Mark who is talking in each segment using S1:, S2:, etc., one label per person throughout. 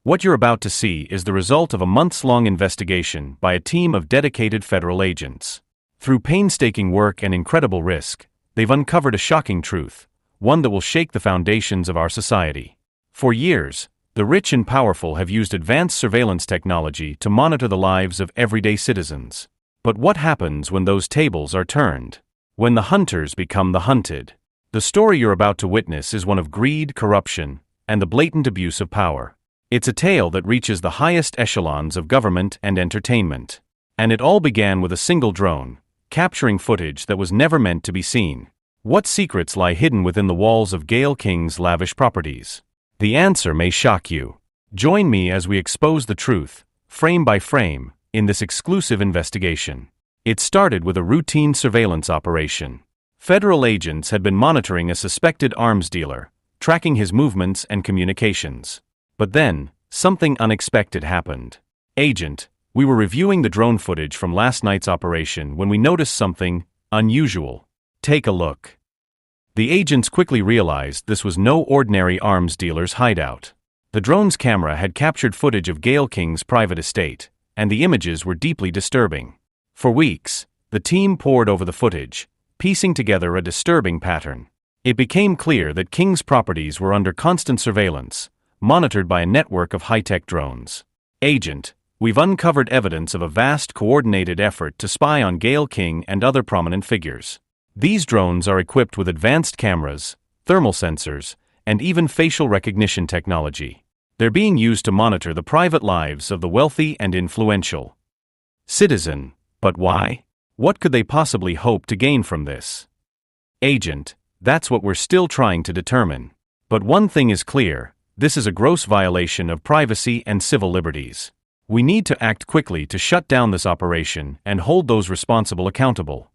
S1: What you're about to see is the result of a months-long investigation by a team of dedicated federal agents. Through painstaking work and incredible risk, they've uncovered a shocking truth, one that will shake the foundations of our society. For years, the rich and powerful have used advanced surveillance technology to monitor the lives of everyday citizens. But what happens when those tables are turned? When the hunters become the hunted? The story you're about to witness is one of greed, corruption, and the blatant abuse of power. It's a tale that reaches the highest echelons of government and entertainment. And it all began with a single drone, capturing footage that was never meant to be seen. What secrets lie hidden within the walls of Gayle King's lavish properties? The answer may shock you. Join me as we expose the truth, frame by frame, in this exclusive investigation. It started with a routine surveillance operation. Federal agents had been monitoring a suspected arms dealer, tracking his movements and communications. But then, something unexpected happened. Agent, we were reviewing the drone footage from last night's operation when we noticed something unusual. Take a look. The agents quickly realized this was no ordinary arms dealer's hideout. The drone's camera had captured footage of Gayle King's private estate, and the images were deeply disturbing. For weeks, the team pored over the footage, piecing together a disturbing pattern. It became clear that King's properties were under constant surveillance, monitored by a network of high-tech drones. Agent, we've uncovered evidence of a vast coordinated effort to spy on Gayle King and other prominent figures. These drones are equipped with advanced cameras, thermal sensors, and even facial recognition technology. They're being used to monitor the private lives of the wealthy and influential. Citizen, but why? What could they possibly hope to gain from this? Agent, that's what we're still trying to determine. But one thing is clear. This is a gross violation of privacy and civil liberties. We need to act quickly to shut down this operation and hold those responsible accountable.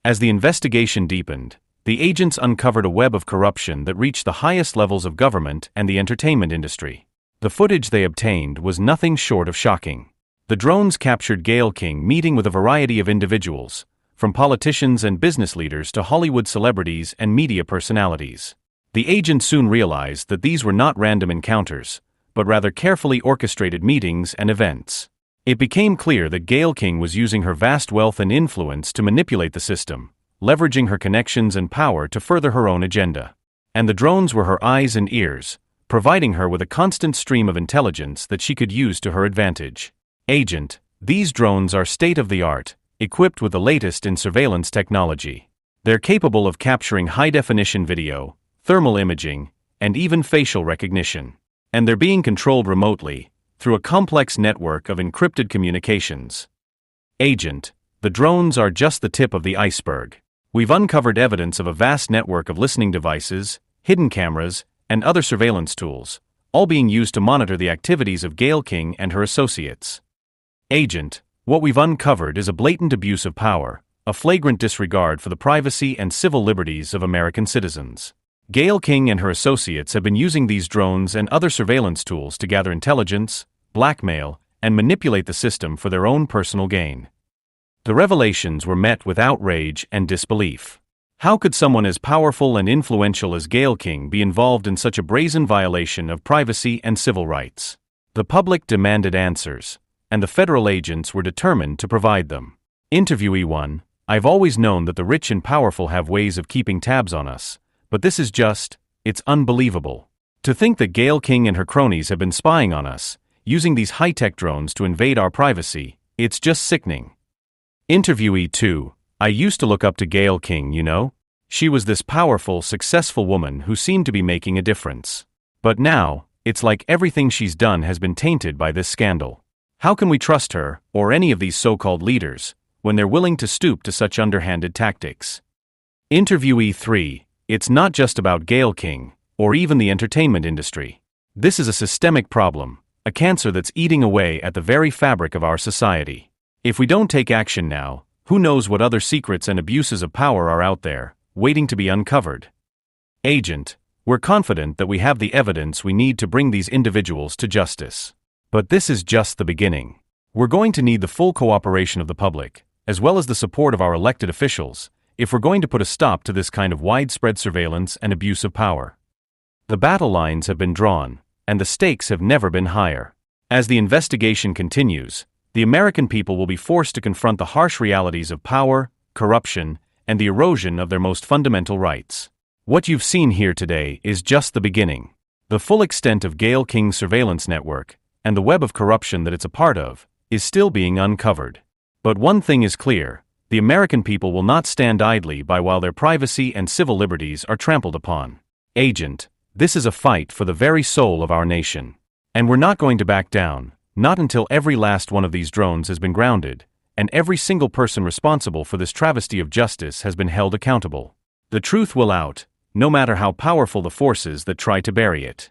S1: As the investigation deepened, the agents uncovered a web of corruption that reached the highest levels of government and the entertainment industry. The footage they obtained was nothing short of shocking. The drones captured Gayle King meeting with a variety of individuals, from politicians and business leaders to Hollywood celebrities and media personalities. The agents soon realized that these were not random encounters, but rather carefully orchestrated meetings and events. It became clear that Gayle King was using her vast wealth and influence to manipulate the system, leveraging her connections and power to further her own agenda. And the drones were her eyes and ears, providing her with a constant stream of intelligence that she could use to her advantage. Agent, these drones are state-of-the-art, equipped with the latest in surveillance technology. They're capable of capturing high-definition video, thermal imaging, and even facial recognition. And they're being controlled remotely, through a complex network of encrypted communications. Agent, the drones are just the tip of the iceberg. We've uncovered evidence of a vast network of listening devices, hidden cameras, and other surveillance tools, all being used to monitor the activities of Gayle King and her associates. Agent, what we've uncovered is a blatant abuse of power, a flagrant disregard for the privacy and civil liberties of American citizens. Gayle King and her associates have been using these drones and other surveillance tools to gather intelligence, blackmail, and manipulate the system for their own personal gain. The revelations were met with outrage and disbelief. How could someone as powerful and influential as Gayle King be involved in such a brazen violation of privacy and civil rights? The public demanded answers, and the federal agents were determined to provide them. Interviewee 1, I've always known that the rich and powerful have ways of keeping tabs on us. But this is it's unbelievable. To think that Gayle King and her cronies have been spying on us, using these high-tech drones to invade our privacy, it's just sickening. Interviewee 2, I used to look up to Gayle King, you know? She was this powerful, successful woman who seemed to be making a difference. But now, it's like everything she's done has been tainted by this scandal. How can we trust her, or any of these so-called leaders, when they're willing to stoop to such underhanded tactics? Interviewee 3, it's not just about Gayle King, or even the entertainment industry. This is a systemic problem, a cancer that's eating away at the very fabric of our society. If we don't take action now, who knows what other secrets and abuses of power are out there, waiting to be uncovered. Agent, we're confident that we have the evidence we need to bring these individuals to justice. But this is just the beginning. We're going to need the full cooperation of the public, as well as the support of our elected officials, if we're going to put a stop to this kind of widespread surveillance and abuse of power. The battle lines have been drawn, and the stakes have never been higher. As the investigation continues, the American people will be forced to confront the harsh realities of power, corruption, and the erosion of their most fundamental rights. What you've seen here today is just the beginning. The full extent of Gayle King's surveillance network, and the web of corruption that it's a part of, is still being uncovered. But one thing is clear: the American people will not stand idly by while their privacy and civil liberties are trampled upon. Agent, this is a fight for the very soul of our nation. And we're not going to back down, not until every last one of these drones has been grounded, and every single person responsible for this travesty of justice has been held accountable. The truth will out, no matter how powerful the forces that try to bury it.